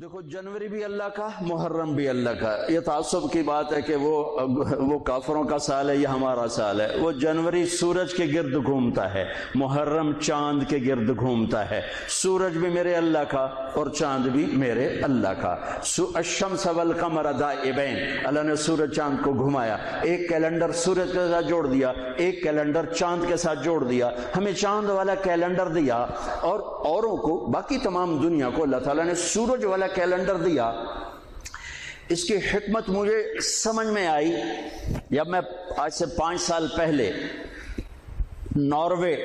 دیکھو جنوری بھی اللہ کا، محرم بھی اللہ کا. یہ تعصب کی بات ہے کہ وہ کافروں کا سال ہے، یہ ہمارا سال ہے. وہ جنوری سورج کے گرد گھومتا ہے، محرم چاند کے گرد گھومتا ہے. سورج بھی میرے اللہ کا اور چاند بھی میرے اللہ کا. الشمس والقمر دائبین، اللہ نے سورج چاند کو گھمایا. ایک کیلنڈر سورج کے ساتھ جوڑ دیا، ایک کیلنڈر چاند کے ساتھ جوڑ دیا. ہمیں چاند والا کیلنڈر دیا اور اوروں کو، باقی تمام دنیا کو اللہ تعالیٰ نے سورج والا کیلنڈر دیا. اس کی حکمت مجھے سمجھ میں آئی جب میں آج سے 5 سال پہلے ناروے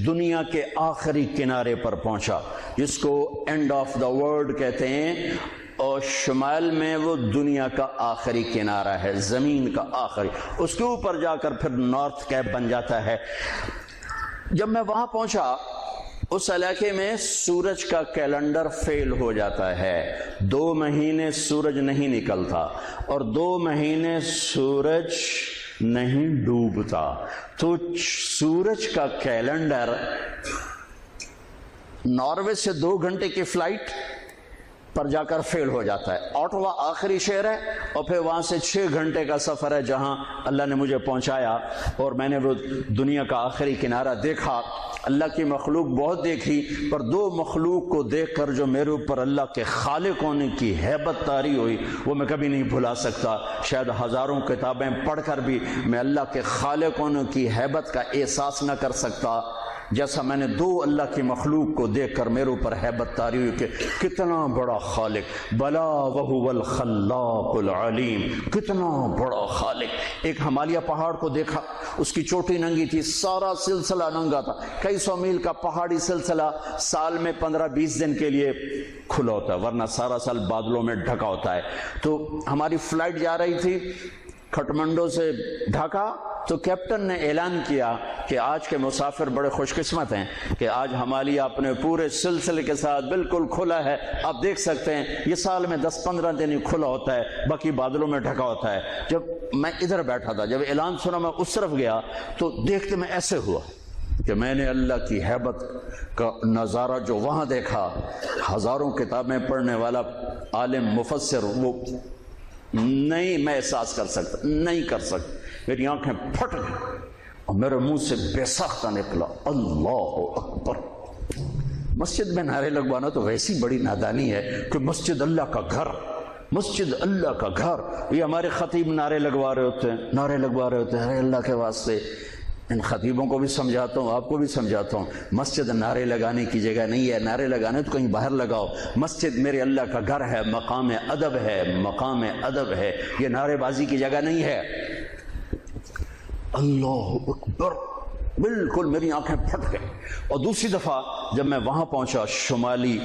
دنیا کے آخری کنارے پر پہنچا، جس کو اینڈ آف دا ورلڈ کہتے ہیں، اور شمال میں وہ دنیا کا آخری کنارہ ہے، زمین کا آخری. اس کے اوپر جا کر پھر نارتھ کیپ بن جاتا ہے. جب میں وہاں پہنچا اس علاقے میں سورج کا کیلنڈر فیل ہو جاتا ہے. 2 مہینے سورج نہیں نکلتا اور 2 مہینے سورج نہیں ڈوبتا. تو سورج کا کیلنڈر ناروے سے 2 گھنٹے کی فلائٹ پر جا کر فیل ہو جاتا ہے. آٹوا آخری شہر ہے اور پھر وہاں سے 6 گھنٹے کا سفر ہے جہاں اللہ نے مجھے پہنچایا اور میں نے وہ دنیا کا آخری کنارہ دیکھا. اللہ کی مخلوق بہت دیکھی، پر 2 مخلوق کو دیکھ کر جو میرے اوپر اللہ کے خالق ہونے کی ہیبت طاری ہوئی وہ میں کبھی نہیں بھلا سکتا. شاید ہزاروں کتابیں پڑھ کر بھی میں اللہ کے خالق ہونے کی ہیبت کا احساس نہ کر سکتا جیسا میں نے 2 اللہ کی مخلوق کو دیکھ کر میرے اوپر ہیبت طاری ہوئی کہ کتنا بڑا خالق. بلا وہو الخلاق العلیم، کتنا بڑا خالق. ایک ہمالیہ پہاڑ کو دیکھا، اس کی چوٹی ننگی تھی، سارا سلسلہ ننگا تھا. کئی 100 میل کا پہاڑی سلسلہ سال میں 15-20 دن کے لیے کھلا ہوتا ہے، ورنہ سارا سال بادلوں میں ڈھکا ہوتا ہے. تو ہماری فلائٹ جا رہی تھی کھٹمنڈو سے ڈھاکا. تو کیپٹن نے اعلان کیا کہ آج کے مسافر بڑے خوش قسمت ہیں کہ آج ہمالیہ اپنے پورے سلسلے کے ساتھ بالکل کھلا ہے. آپ دیکھ سکتے ہیں یہ سال میں 10-15 دن ہی کھلا ہوتا ہے، باقی بادلوں میں ڈھکا ہوتا ہے. جب میں ادھر بیٹھا تھا، جب اعلان سنا میں اس طرف گیا تو دیکھتے میں ایسے ہوا کہ میں نے اللہ کی ہیبت کا نظارہ جو وہاں دیکھا. ہزاروں کتابیں پڑھنے والا عالم مفسر وہ نہیں میں احساس کر سکتا، نہیں کر سکتا. میری آنکھیں پھٹ گئی اور میرے منہ سے بے ساختہ نکلا اللہ اکبر. مسجد میں نعرے لگوانا تو ویسی بڑی نادانی ہے کہ مسجد اللہ کا گھر، مسجد اللہ کا گھر. یہ ہمارے خطیب نعرے لگوا رہے ہوتے ہیں، نعرے لگوا رہے ہوتے ہیں اللہ کے واسطے. ان خطیبوں کو بھی سمجھاتا ہوں، آپ کو بھی سمجھاتا ہوں، مسجد نعرے لگانے کی جگہ نہیں ہے. نعرے لگانے تو کہیں باہر لگاؤ. مسجد میرے اللہ کا گھر ہے، مقام ادب ہے، مقام ادب ہے. یہ نعرے بازی کی جگہ نہیں ہے. اللہ اکبر، بالکل میری آنکھیں پھٹ گئی. اور دوسری دفعہ جب میں وہاں پہنچا شمالی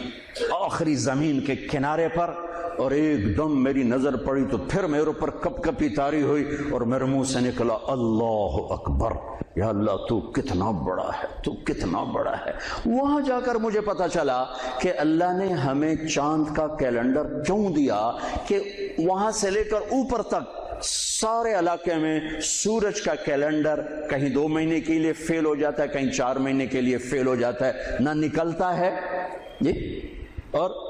آخری زمین کے کنارے پر اور ایک دم میری نظر پڑی تو پھر میرے اوپر کپ کپی طاری ہوئی اور میرے منہ سے نکلا اللہ اکبر. یا اللہ تو کتنا بڑا ہے، تو کتنا بڑا ہے. وہاں جا کر مجھے پتا چلا کہ اللہ نے ہمیں چاند کا کیلنڈر کیوں دیا کہ وہاں سے لے کر اوپر تک سارے علاقے میں سورج کا کیلنڈر کہیں 2 مہینے کے لیے فیل ہو جاتا ہے، کہیں 4 مہینے کے لیے فیل ہو جاتا ہے، نہ نکلتا ہے جی، اور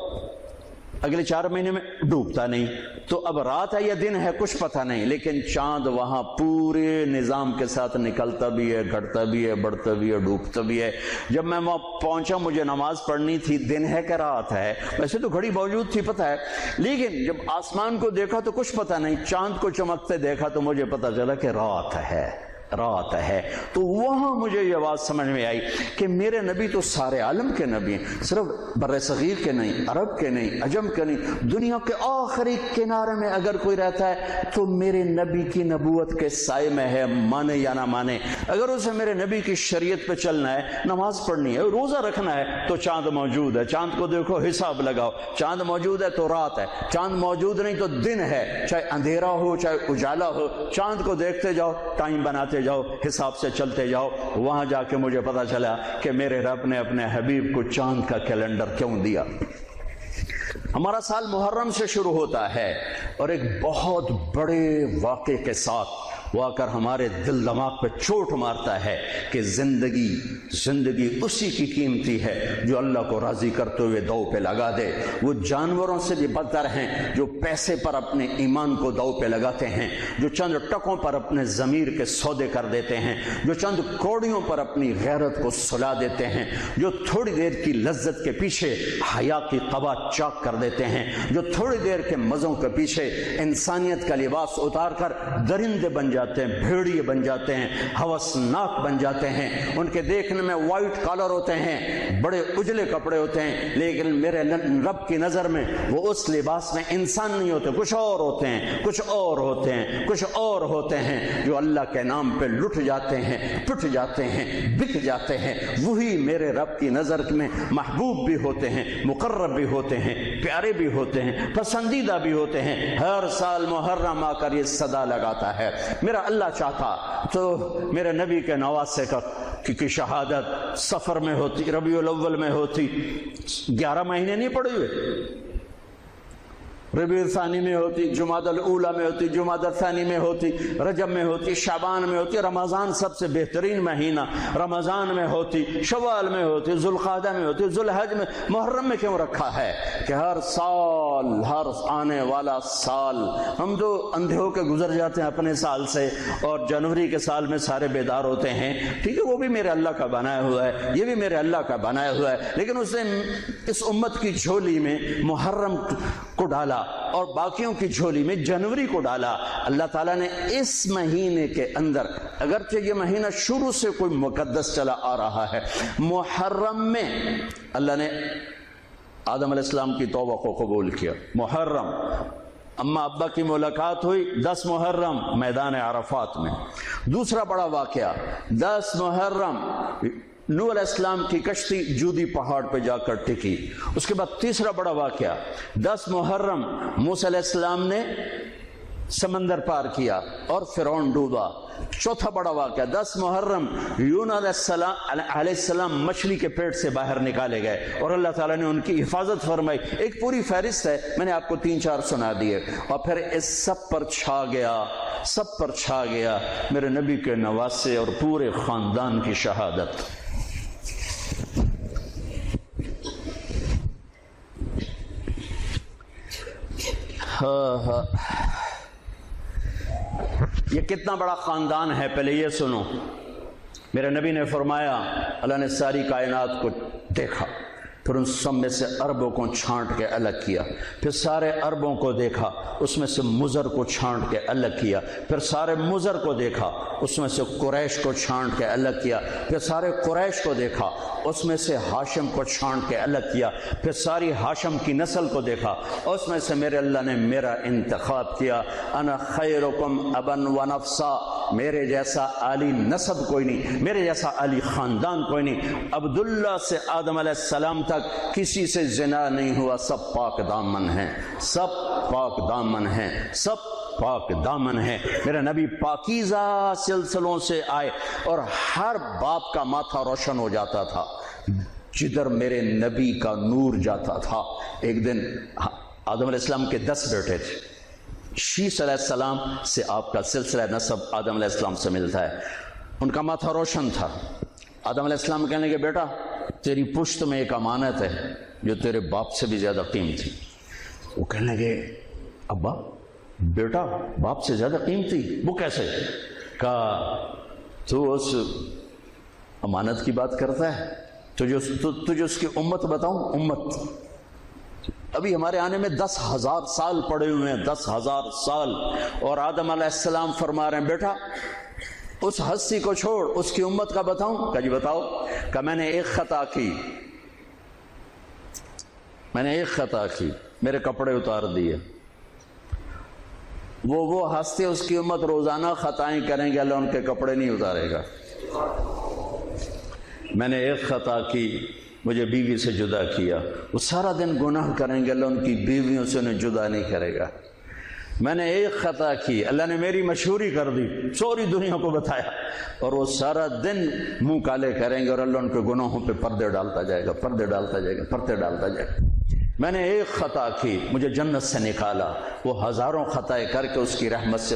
اگلے 4 مہینے میں ڈوبتا نہیں. تو اب رات ہے یا دن ہے کچھ پتہ نہیں، لیکن چاند وہاں پورے نظام کے ساتھ نکلتا بھی ہے، گھٹتا بھی ہے، بڑھتا بھی ہے، ڈوبتا بھی ہے. جب میں وہاں پہنچا مجھے نماز پڑھنی تھی، دن ہے کہ رات ہے؟ ویسے تو گھڑی موجود تھی پتہ ہے، لیکن جب آسمان کو دیکھا تو کچھ پتہ نہیں. چاند کو چمکتے دیکھا تو مجھے پتہ چلا کہ رات ہے، رات ہے. تو وہاں مجھے یہ بات سمجھ میں آئی کہ میرے نبی تو سارے عالم کے نبی ہیں، صرف بر صغیر کے نہیں، عرب کے نہیں، عجم کے نہیں، دنیا کے آخری کنارے میں اگر کوئی رہتا ہے تو میرے نبی کی نبوت کے سائے میں ہے، مانے یا نہ مانے. اگر اسے میرے نبی کی شریعت پہ چلنا ہے، نماز پڑھنی ہے، روزہ رکھنا ہے تو چاند موجود ہے. چاند کو دیکھو، حساب لگاؤ. چاند موجود ہے تو رات ہے، چاند موجود نہیں تو دن ہے. چاہے اندھیرا ہو چاہے اجالا ہو، چاند کو دیکھتے جاؤ، ٹائم بناتے جاؤ، حساب سے چلتے جاؤ. وہاں جا کے مجھے پتا چلا کہ میرے رب نے اپنے حبیب کو چاند کا کیلنڈر کیوں دیا. ہمارا سال محرم سے شروع ہوتا ہے اور ایک بہت بڑے واقعے کے ساتھ. وہ آ کر ہمارے دل دماغ پہ چوٹ مارتا ہے کہ زندگی اسی کی قیمتی ہے جو اللہ کو راضی کرتے ہوئے دو پہ لگا دے۔ وہ جانوروں سے بھی بدتر ہیں جو پیسے پر اپنے ایمان کو دو پہ لگاتے ہیں، جو چند ٹکوں پر اپنے ضمیر کے سودے کر دیتے ہیں، جو چند کوڑیوں پر اپنی غیرت کو سلا دیتے ہیں، جو تھوڑی دیر کی لذت کے پیچھے حیا کی قبا چاک کر دیتے ہیں، جو تھوڑی دیر کے مزوں کے پیچھے انسانیت کا لباس اتار کر درندے بن جاتے ہیں، بھیڑیے بن جاتے ہیں، ہوسناک بن جاتے ہیں۔ ان کے دیکھنے میں وائٹ کالر ہوتے ہیں، بڑے اجلے کپڑے ہوتے ہیں، لیکن میرے رب کی نظر میں وہ اس لباس میں انسان نہیں ہوتے، کچھ اور ہوتے ہیں، کچھ اور ہوتے ہیں، کچھ اور ہوتے ہیں، جو اللہ کے نام پہ لٹ جاتے ہیں، پٹ جاتے ہیں، بک جاتے ہیں۔ وہی میرے رب کی نظر میں محبوب بھی ہوتے ہیں، مقرب بھی ہوتے ہیں، پیارے بھی ہوتے ہیں، پسندیدہ بھی ہوتے ہیں۔ ہر سال محرم آ کر یہ صدا لگاتا ہے۔ میرا اللہ چاہتا تو میرے نبی کے نواسے کی شہادت سفر میں ہوتی، ربیع الاول میں ہوتی، 11 مہینے نہیں پڑے ہوئے، ربیع الثانی میں ہوتی، جمادی الاولی میں ہوتی، جمادی الثانی میں ہوتی، رجب میں ہوتی، شعبان میں ہوتی، رمضان سب سے بہترین مہینہ رمضان میں ہوتی، شوال میں ہوتی، ذوالقعدہ میں ہوتی، ذوالحج میں۔ محرم میں کیوں رکھا ہے کہ ہر سال، ہر آنے والا سال ہم تو اندھے ہو کے گزر جاتے ہیں اپنے سال سے، اور جنوری کے سال میں سارے بیدار ہوتے ہیں، ٹھیک ہے، وہ بھی میرے اللہ کا بنایا ہوا ہے، یہ بھی میرے اللہ کا بنایا ہوا ہے، لیکن اس نے اس امت کی جھولی میں محرم کو ڈالا اور باقیوں کی جھولی میں جنوری کو ڈالا۔ اللہ تعالیٰ نے اس مہینے کے اندر، اگرچہ یہ مہینہ شروع سے کوئی مقدس چلا آ رہا ہے، محرم میں اللہ نے آدم علیہ السلام کی توبہ کو قبول کیا۔ محرم، اما ابا کی ملاقات ہوئی 10 محرم میدان عرفات میں۔ دوسرا بڑا واقعہ 10 محرم نوح علیہ السلام کی کشتی جودی پہاڑ پہ جا کر ٹکی۔ اس کے بعد تیسرا بڑا واقعہ 10 محرم موسیٰ علیہ السلام نے سمندر پار کیا اور فرعون ڈوبا۔ چوتھا بڑا واقعہ 10 محرم یونس علیہ السلام مچھلی کے پیٹ سے باہر نکالے گئے اور اللہ تعالیٰ نے ان کی حفاظت فرمائی۔ ایک پوری فہرست ہے، میں نے آپ کو 3-4 سنا دیے، اور پھر اس سب پر چھا گیا میرے نبی کے نواسے اور پورے خاندان کی شہادت۔ یہ کتنا بڑا خاندان ہے، پہلے یہ سنو۔ میرے نبی نے فرمایا، اللہ نے ساری کائنات کو دیکھا، پھر ان سب میں سے عربوں کو چھانٹ کے الگ کیا، پھر سارے عربوں کو دیکھا، اس میں سے مضر کو چھانٹ کے الگ کیا، پھر سارے مضر کو دیکھا، اس میں سے قریش کو چھانٹ کے الگ کیا، پھر سارے قریش کو دیکھا، اس میں سے ہاشم کو چھانٹ کے الگ کیا، پھر ساری ہاشم کی نسل کو دیکھا، اس میں سے میرے اللہ نے میرا انتخاب کیا۔ انا خیرکم ابا و نفسا، میرے جیسا عالی نسب کوئی نہیں، میرے جیسا عالی خاندان کوئی نہیں۔ عبداللہ سے آدم علیہ السلام تک کسی سے زنا نہیں ہوا، سب پاک دامن ہیں، سب پاک دامن ہیں، سب پاک دامن ہے۔ میرا نبی پاکیزہ سلسلوں سے آئے اور ہر باپ کا ماتھا روشن ہو جاتا تھا جدھر میرے نبی کا نور جاتا تھا۔ ایک دن آدم علیہ السلام کے 10 بیٹے تھے، شیث علیہ السلام سے آپ کا سلسلہ نسب آدم علیہ السلام سے ملتا ہے، ان کا ماتھا روشن تھا۔ آدم علیہ السلام کہنے لگے، بیٹا تیری پشت میں ایک امانت ہے جو تیرے باپ سے بھی زیادہ قیمتی۔ وہ کہنے لگے، ابا بیٹا باپ سے زیادہ قیمتی؟ وہ کیسے؟ کہا تو اس امانت کی بات کرتا ہے، تجھے اس کی امت بتاؤں؟ امت ابھی ہمارے آنے میں 10,000 سال پڑے ہوئے ہیں، 10,000 سال، اور آدم علیہ السلام فرما رہے ہیں، بیٹا اس ہستی کو چھوڑ، اس کی امت کا بتاؤں؟ کہا جی بتاؤ۔ کہ میں نے ایک خطا کی، میرے کپڑے اتار دیے۔ وہ ہستی، اس کی امت روزانہ خطائیں کریں گے، اللہ ان کے کپڑے نہیں اتارے گا۔ میں نے ایک خطا کی، مجھے بیوی سے جدا کیا، وہ سارا دن گناہ کریں گے، اللہ ان کی بیویوں سے انہیں جدا نہیں کرے گا۔ میں نے ایک خطا کی، اللہ نے میری مشہوری کر دی، سوری دنیا کو بتایا، اور وہ سارا دن منہ کالے کریں گے اور اللہ ان کے گناہوں پہ پردے ڈالتا جائے گا، پردے ڈالتا جائے گا، پردے ڈالتا جائے گا۔ میں نے ایک خطا کی، مجھے جنت سے نکالا، وہ ہزاروں خطائیں کر کے اس کی رحمت سے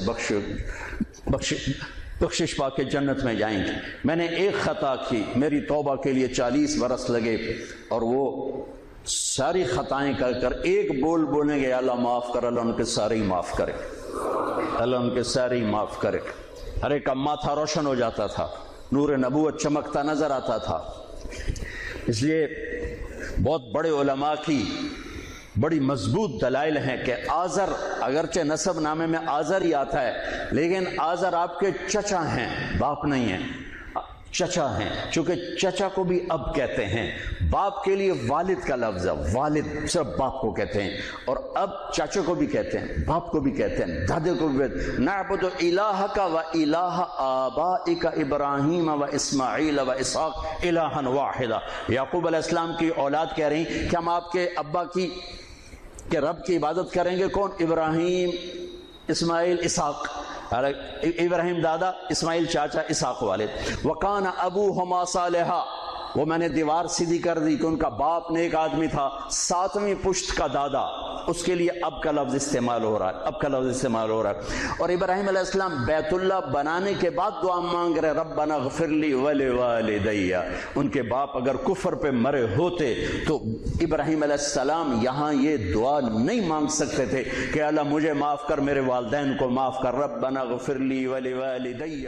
بخشش پا کے جنت میں جائیں گے۔ میں نے ایک خطا کی، میری توبہ کے لیے 40 برس لگے، اور وہ ساری خطائیں کر کر ایک بول بولیں گے، اللہ معاف کر، اللہ ان کے سارے ہی معاف کرے، اللہ ان کے سارے ہی معاف کرے۔ ہر ایک کا ماتھا روشن ہو جاتا تھا، نور نبوت چمکتا نظر آتا تھا۔ اس لیے بہت بڑے علماء کی بڑی مضبوط دلائل ہیں کہ آزر، اگرچہ نسب نامے میں آزر ہی آتا ہے، لیکن آزر آپ کے چچا ہیں، باپ نہیں ہیں، چچا ہیں، چونکہ چچا کو بھی اب کہتے ہیں۔ باپ کے لیے والد کا لفظ ہے، والد صرف باپ کو کہتے ہیں، اور اب چاچے کو بھی کہتے ہیں، باپ کو بھی کہتے ہیں، دادے کو بھی کہتے ہیں۔ نعبد الہک و الہ آبائک ابراہیم و اسماعیل و اسحاق الہا واحدا۔ یعقوب علیہ السلام کی اولاد کہہ رہی کہ ہم آپ کے ابا کی کہ رب کی عبادت کریں گے۔ کون؟ ابراہیم، اسماعیل، اسحاق۔ ابراہیم دادا، اسماعیل چاچا، اسحاق والد۔ وکان ابوہما صالحا، وہ میں نے دیوار سیدھی کر دی کہ ان کا باپ نیک آدمی تھا، 7ویں پشت کا دادا، اس کے لیے اب کا لفظ استعمال ہو رہا ہے، اب کا لفظ استعمال ہو رہا ہے۔ اور ابراہیم علیہ السلام بیت اللہ بنانے کے بعد دعا مانگ رہے، ربنا اغفر لی ولوالدی۔ ان کے باپ اگر کفر پہ مرے ہوتے تو ابراہیم علیہ السلام یہاں یہ دعا نہیں مانگ سکتے تھے کہ اللہ مجھے معاف کر، میرے والدین کو معاف کر، ربنا اغفر لی ولوالدی۔